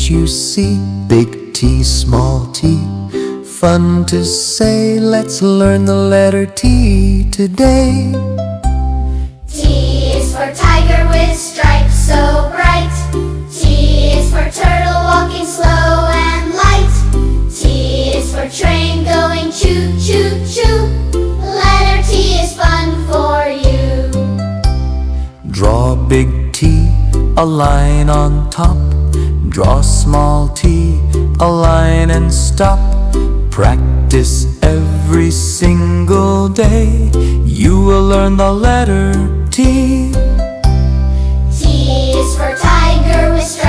can't you see? Big T, small t, fun to say. Let's learn the letter T today. T is for tiger with stripes so bright. T is for turtle walking slow and light. T is for train going choo choo choo. Letter T is fun for you. Draw big T, a line on top. Draw small t, a line and stop. Practice every single day. You will learn the letter T. T is for tiger with stripes